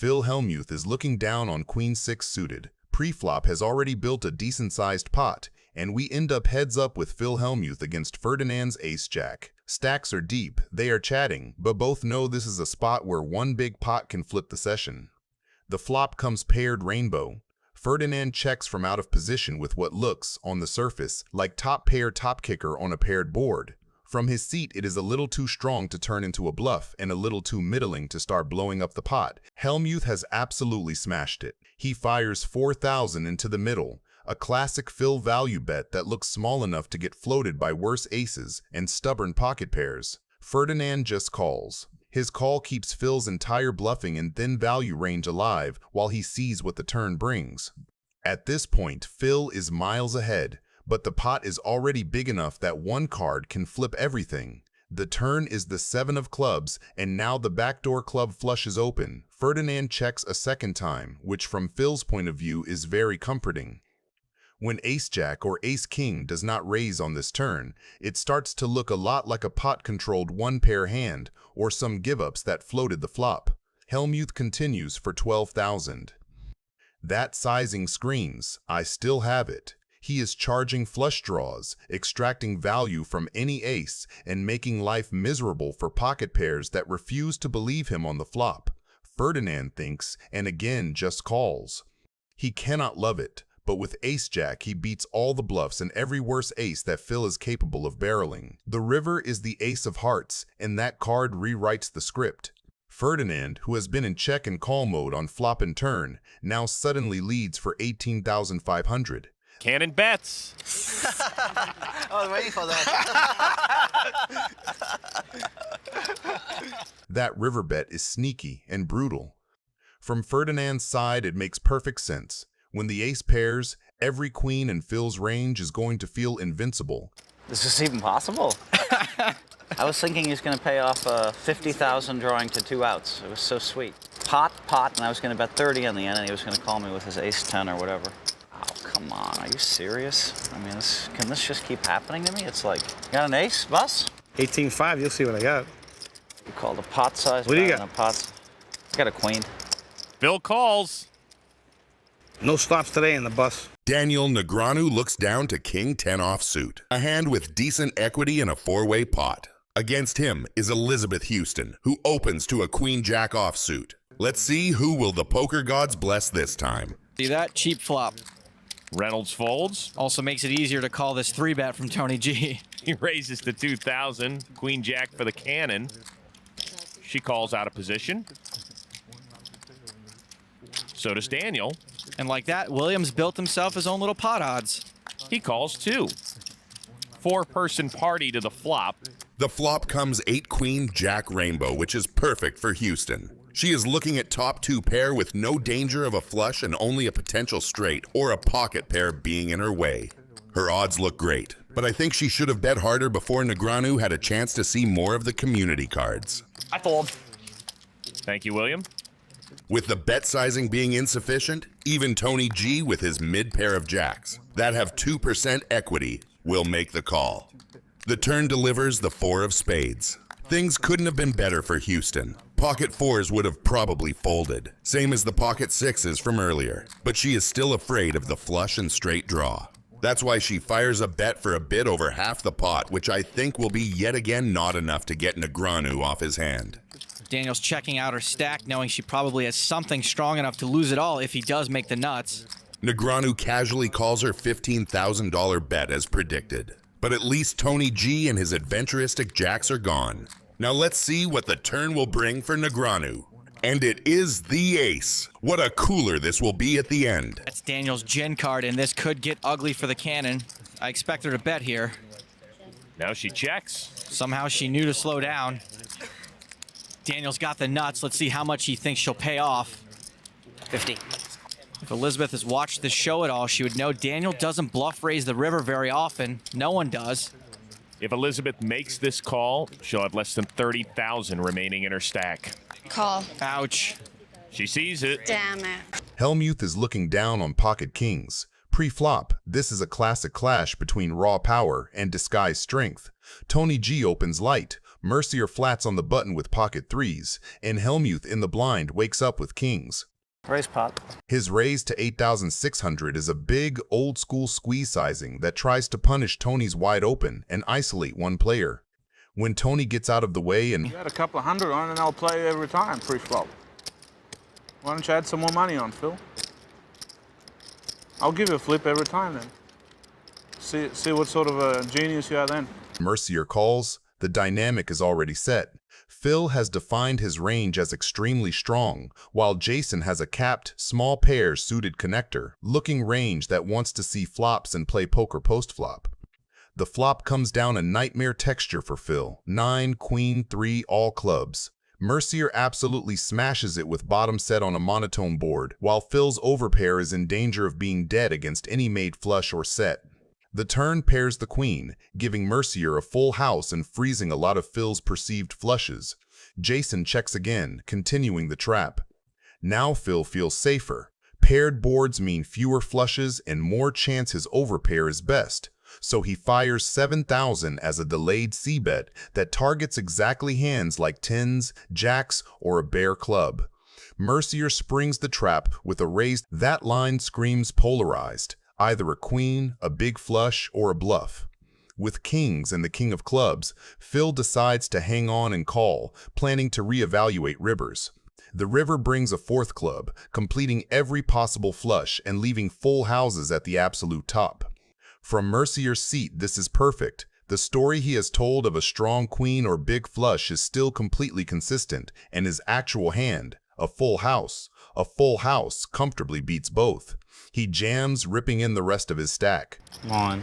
Phil Hellmuth is looking down on Queen 6 suited. Pre-flop has already built a decent-sized pot, and we end up heads up with Phil Hellmuth against Ferdinand's ace-jack. Stacks are deep, they are chatting, but both know this is a spot where one big pot can flip the session. The flop comes paired rainbow. Ferdinand checks from out of position with what looks, on the surface, like top pair top kicker on a paired board. From his seat, it is a little too strong to turn into a bluff and a little too middling to start blowing up the pot. Hellmuth has absolutely smashed it. He fires 4,000 into the middle, a classic Phil value bet that looks small enough to get floated by worse aces and stubborn pocket pairs. Ferdinand just calls. His call keeps Phil's entire bluffing and thin value range alive while he sees what the turn brings. At this point, Phil is miles ahead, but the pot is already big enough that one card can flip everything. The turn is the 7 of clubs, and now the backdoor club flush is open. Ferdinand checks a second time, which from Phil's point of view is very comforting. When ace-jack or ace-king does not raise on this turn, it starts to look a lot like a pot-controlled one-pair hand or some give-ups that floated the flop. Hellmuth continues for 12,000. That sizing screams, I still have it. He is charging flush draws, extracting value from any ace, and making life miserable for pocket pairs that refuse to believe him on the flop. Ferdinand thinks, and again just calls. He cannot love it, but with ace-jack he beats all the bluffs and every worse ace that Phil is capable of barreling. The river is the ace of hearts, and that card rewrites the script. Ferdinand, who has been in check and call mode on flop and turn, now suddenly leads for 18,500. Cannon bets. I was waiting for that. That river bet is sneaky and brutal. From Ferdinand's side, it makes perfect sense. When the ace pairs, every queen in Phil's range is going to feel invincible. Is this even possible? I was thinking he was going to pay off 50,000 drawing to 2 outs. It was so sweet. Pot, and I was going to bet 30 in the end, and he was going to call me with his ace-10 or whatever. Oh, come on. Are you serious? I mean, can this just keep happening to me? It's like, you got an ace, boss? 18-5, you'll see what I got. You called a pot size. What do you got? I got a queen. Phil calls. No stops today in the bus. Daniel Negreanu looks down to King 10 offsuit, a hand with decent equity in a four-way pot. Against him is Elizabeth Houston, who opens to a Queen Jack offsuit. Let's see who will the poker gods bless this time. See that? Cheap flop. Reynolds folds. Also makes it easier to call this 3-bet from Tony G. He raises to 2,000. Queen Jack for the cannon. She calls out of position. So does Daniel. And like that, Williams built himself his own little pot odds. He calls too. 4-person party to the flop. The flop comes 8 Queen Jack Rainbow, which is perfect for Houston. She is looking at top 2 pair with no danger of a flush and only a potential straight or a pocket pair being in her way. Her odds look great, but I think she should have bet harder before Negreanu had a chance to see more of the community cards. I fold. Thank you, William. With the bet sizing being insufficient, even Tony G with his mid pair of jacks that have 2% equity will make the call. The turn delivers the 4 of spades. Things couldn't have been better for Houston. Pocket 4s would have probably folded, same as the pocket 6s from earlier, but she is still afraid of the flush and straight draw. That's why she fires a bet for a bit over half the pot, which I think will be yet again not enough to get Negreanu off his hand. Daniel's checking out her stack, knowing she probably has something strong enough to lose it all if he does make the nuts. Negreanu casually calls her $15,000 bet as predicted. But at least Tony G and his adventuristic jacks are gone. Now let's see what the turn will bring for Negreanu. And it is the ace. What a cooler this will be at the end. That's Daniel's gin card, and this could get ugly for the cannon. I expect her to bet here. Now she checks. Somehow she knew to slow down. Daniel's got the nuts. Let's see how much he thinks she'll pay off. 50. If Elizabeth has watched this show at all, she would know Daniel doesn't bluff raise the river very often. No one does. If Elizabeth makes this call, she'll have less than 30,000 remaining in her stack. Call. Ouch. She sees it. Damn it. Hellmuth is looking down on pocket kings. Pre-flop, this is a classic clash between raw power and disguised strength. Tony G opens light, Mercier flats on the button with pocket threes, and Hellmuth in the blind wakes up with kings. Raise pot. His raise to 8,600 is a big, old-school squeeze sizing that tries to punish Tony's wide open and isolate one player. When Tony gets out of the way and You got a couple of hundred on, and I'll play every time pre-flop. Why don't you add some more money on, Phil? I'll give you a flip every time then. See what sort of a genius you are then. Mercier calls, the dynamic is already set. Phil has defined his range as extremely strong, while Jason has a capped, small pair suited connector, looking range that wants to see flops and play poker post-flop. The flop comes down a nightmare texture for Phil, 9, queen, 3, all clubs. Mercier absolutely smashes it with bottom set on a monotone board, while Phil's overpair is in danger of being dead against any made flush or set. The turn pairs the queen, giving Mercier a full house and freezing a lot of Phil's perceived flushes. Jason checks again, continuing the trap. Now Phil feels safer. Paired boards mean fewer flushes and more chance his overpair is best. So he fires 7,000 as a delayed c-bet that targets exactly hands like tens, jacks, or a bare club. Mercier springs the trap with a raise. That line screams polarized. Either a queen, a big flush, or a bluff. With kings and the king of clubs, Phil decides to hang on and call, planning to reevaluate rivers. The river brings a fourth club, completing every possible flush and leaving full houses at the absolute top. From Mercier's seat, this is perfect. The story he has told of a strong queen or big flush is still completely consistent, and his actual hand, a full house, comfortably beats both. He jams, ripping in the rest of his stack. Come on.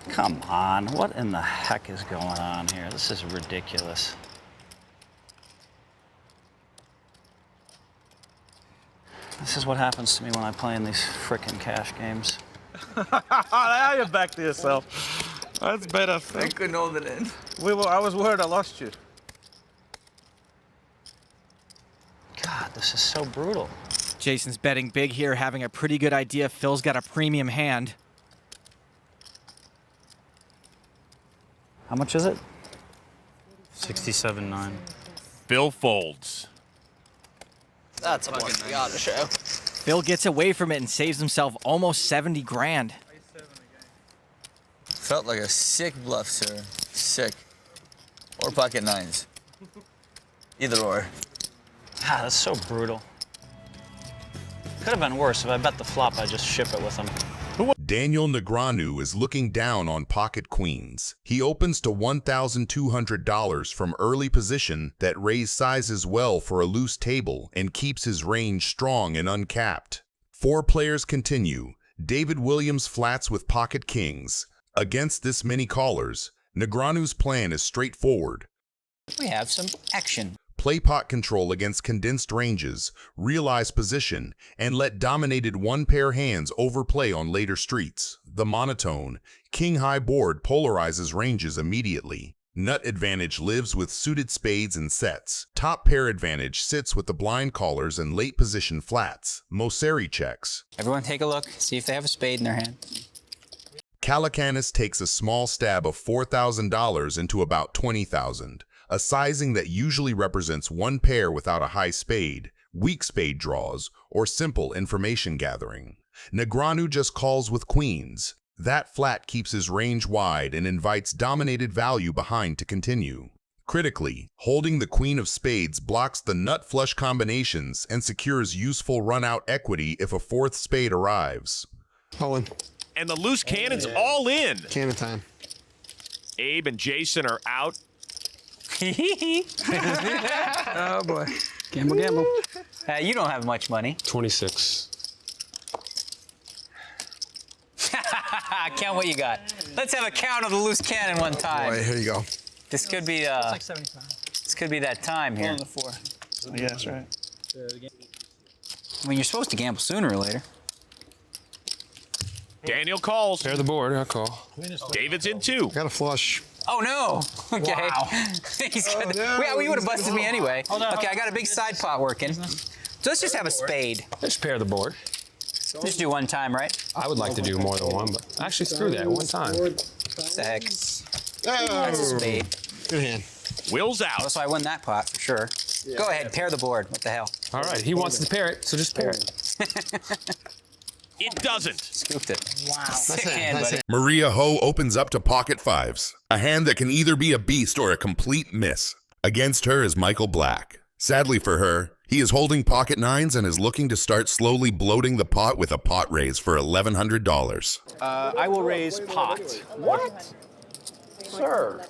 Come on, what in the heck is going on here? This is ridiculous. This is what happens to me when I play in these frickin' cash games. Now you're back to yourself. That's better. I couldn't hold it in. I was worried I lost you. God, this is so brutal. Jason's betting big here, having a pretty good idea Phil's got a premium hand. How much is it? 67.9. Phil folds. That's a one we gotta show. Phil gets away from it and saves himself almost 70 grand. Felt like a sick bluff, sir. Sick. Or pocket nines. Either or. God, that's so brutal. Could have been worse. If I bet the flop, I'd just ship it with him. Daniel Negreanu is looking down on pocket queens. He opens to $1,200 from early position that raise sizes well for a loose table and keeps his range strong and uncapped. Four players continue. David Williams flats with pocket kings. Against this many callers, Negreanu's plan is straightforward. We have some action. Play pot control against condensed ranges, realize position, and let dominated one-pair hands overplay on later streets. The monotone, king-high board polarizes ranges immediately. Nut advantage lives with suited spades and sets. Top pair advantage sits with the blind callers and late position flats. Mercier checks. Everyone take a look, see if they have a spade in their hand. Calacanis takes a small stab of $4,000 into about $20,000. A sizing that usually represents one pair without a high spade, weak spade draws, or simple information gathering. Negreanu just calls with queens. That flat keeps his range wide and invites dominated value behind to continue. Critically, holding the queen of spades blocks the nut flush combinations and secures useful run-out equity if a fourth spade arrives. All in. And the loose cannon's all in. Cannon time. Abe and Jason are out. Oh boy. Gamble, gamble. You don't have much money. 26. Count what you got. Let's have a count of the loose cannon one time. All right, here you go. This could be Like 75. this could be that time here. On the 4. Yeah, that's right. I mean, you're supposed to gamble sooner or later. Daniel calls. Pair the board, I'll call. David's in two. Got a flush. Oh no! Okay. Wow. Well, you would have busted me anyway. Okay, I got a big side pot working. So let's just have a spade. Just pair the board. Just do one time, right? I would like to do more than one, but actually screw that, one time. What the heck? That's a spade. Good hand. Will's out. So I win that pot for sure. Go ahead, pair the board. What the hell? All right, he wants to pair it, so just pair it. It doesn't. Scooped it. Wow. Sick hand, buddy. Maria Ho opens up to pocket fives, a hand that can either be a beast or a complete miss. Against her is Michael Black. Sadly for her, he is holding pocket nines and is looking to start slowly bloating the pot with a pot raise for $1,100. I will raise pot. What? Sir.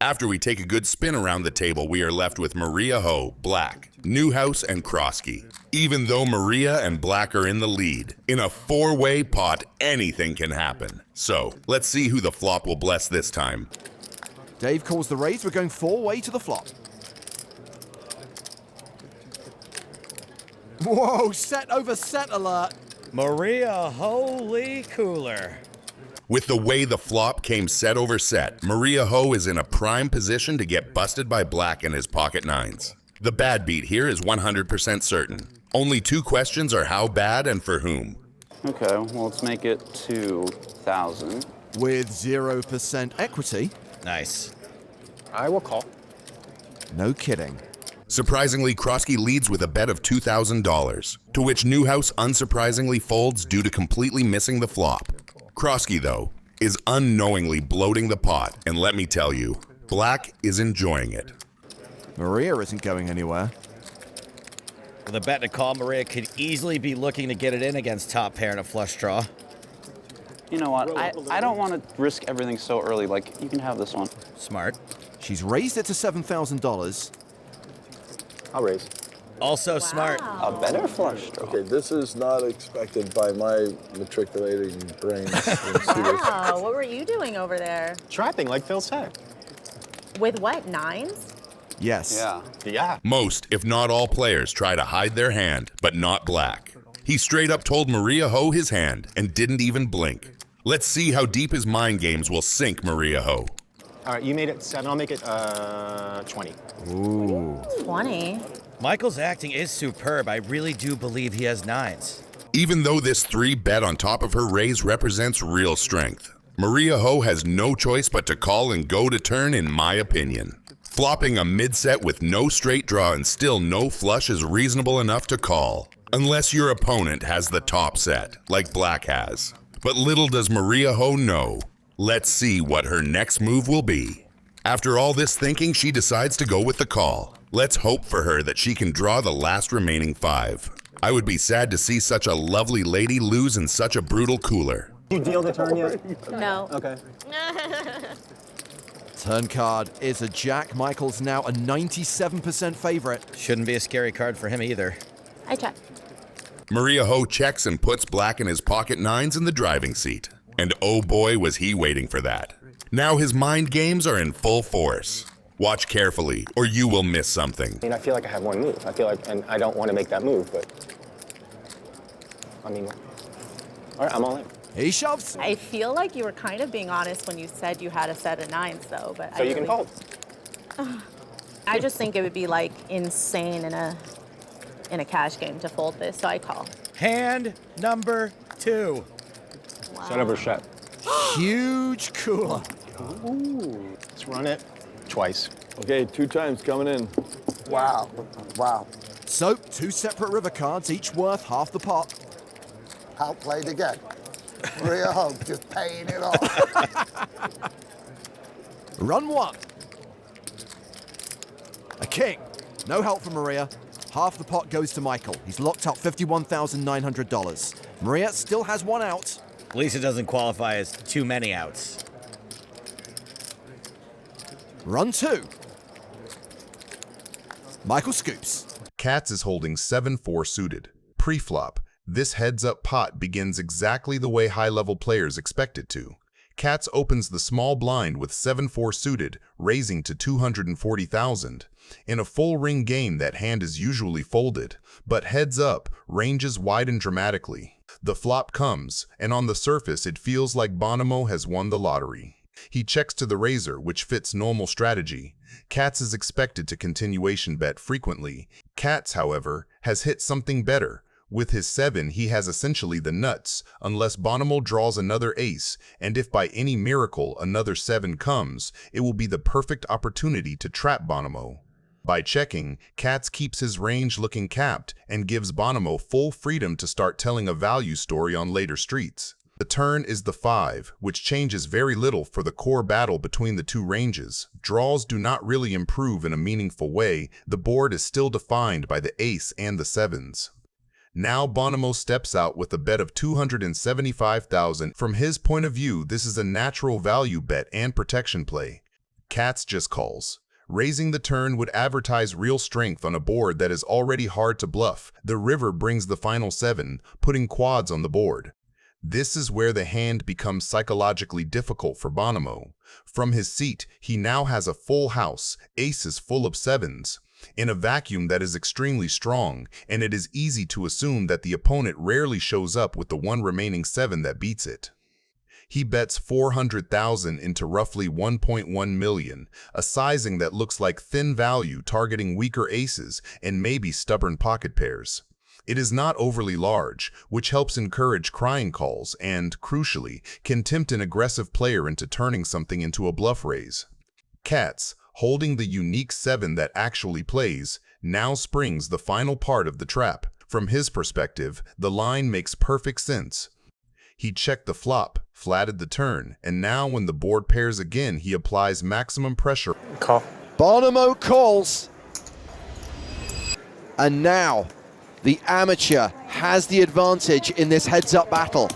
After we take a good spin around the table, we are left with Maria Ho, Black, Newhouse, and Krosky. Even though Maria and Black are in the lead, in a four-way pot, anything can happen. So, let's see who the flop will bless this time. Dave calls the raise. We're going four-way to the flop. Whoa, set over set alert. Maria, holy cooler. With the way the flop came set over set, Maria Ho is in a prime position to get busted by Black and his pocket nines. The bad beat here is 100% certain. Only two questions are how bad and for whom. Okay, well, let's make it 2,000. With 0% equity. Nice. I will call. No kidding. Surprisingly, Krosky leads with a bet of $2,000, to which Newhouse unsurprisingly folds due to completely missing the flop. Krosky, though, is unknowingly bloating the pot, and let me tell you, Black is enjoying it. Maria isn't going anywhere. With a bet to call, Maria could easily be looking to get it in against top pair in a flush draw. You know what? I don't want to risk everything so early. Like, you can have this one. Smart. She's raised it to $7,000. I'll raise. Also smart. A better flush draw. Okay, this is not expected by my matriculating brain. Wow, what were you doing over there? Trapping, like Phil said. With what, nines? Yes. Yeah. Most, if not all players, try to hide their hand, but not Black. He straight up told Maria Ho his hand and didn't even blink. Let's see how deep his mind games will sink Maria Ho. All right, you made it 7. I'll make it 20. Ooh. 20. Michael's acting is superb. I really do believe he has nines. Even though this 3 bet on top of her raise represents real strength, Maria Ho has no choice but to call and go to turn, in my opinion. Flopping a mid-set with no straight draw and still no flush is reasonable enough to call, unless your opponent has the top set, like Black has. But little does Maria Ho know. Let's see what her next move will be. After all this thinking, she decides to go with the call. Let's hope for her that she can draw the last remaining 5. I would be sad to see such a lovely lady lose in such a brutal cooler. You deal the turn yet? No. Okay. Turn card is a jack. Michael's now a 97% favorite. Shouldn't be a scary card for him either. I check. Maria Ho checks and puts Black and his pocket nines in the driving seat. And oh boy, was he waiting for that. Now his mind games are in full force. Watch carefully, or you will miss something. I mean, I feel like I have one move. I feel like, and I don't want to make that move, but I mean, all right, I'm all in. He shoves. I feel like you were kind of being honest when you said you had a set of nines, though. But So you can fold. I just think it would be like insane in a cash game to fold this, so I call. Hand number 2. Wow. Set over shut. Huge cooler. Ooh. Let's run it twice. Okay, 2 times coming in. Wow. Wow. So, 2 separate river cards, each worth half the pot. Outplayed again. Maria Ho just paying it off. Run 1. A king. No help from Maria. Half the pot goes to Michael. He's locked up $51,900. Maria still has 1 out. At least it doesn't qualify as too many outs. Run 2. Michael scoops. Katz is holding 7-4 suited. Pre-flop, this heads-up pot begins exactly the way high-level players expect it to. Katz opens the small blind with 7-4 suited, raising to $240,000. In a full ring game, that hand is usually folded, but heads up, ranges widen dramatically. The flop comes, and on the surface it feels like Bonomo has won the lottery. He checks to the raiser, which fits normal strategy. Katz is expected to continuation bet frequently. Katz, however, has hit something better. With his 7, he has essentially the nuts, unless Bonomo draws another ace, and if by any miracle another 7 comes, it will be the perfect opportunity to trap Bonomo. By checking, Katz keeps his range looking capped and gives Bonomo full freedom to start telling a value story on later streets. The turn is the 5, which changes very little for the core battle between the two ranges. Draws do not really improve in a meaningful way. The board is still defined by the ace and the 7s. Now Bonomo steps out with a bet of $275,000. From his point of view, this is a natural value bet and protection play. Katz just calls. Raising the turn would advertise real strength on a board that is already hard to bluff. The river brings the final 7, putting quads on the board. This is where the hand becomes psychologically difficult for Bonomo. From his seat, he now has a full house, aces full of 7s. In a vacuum that is extremely strong, and it is easy to assume that the opponent rarely shows up with the one remaining 7 that beats it. He bets $400,000 into roughly $1.1 million, a sizing that looks like thin value targeting weaker aces and maybe stubborn pocket pairs. It is not overly large, which helps encourage crying calls and, crucially, can tempt an aggressive player into turning something into a bluff raise. Katz, holding the unique 7 that actually plays, now springs the final part of the trap. From his perspective, the line makes perfect sense. He checked the flop, flatted the turn, and now when the board pairs again, he applies maximum pressure. Call. Bonomo calls. And now, the amateur has the advantage in this heads-up battle.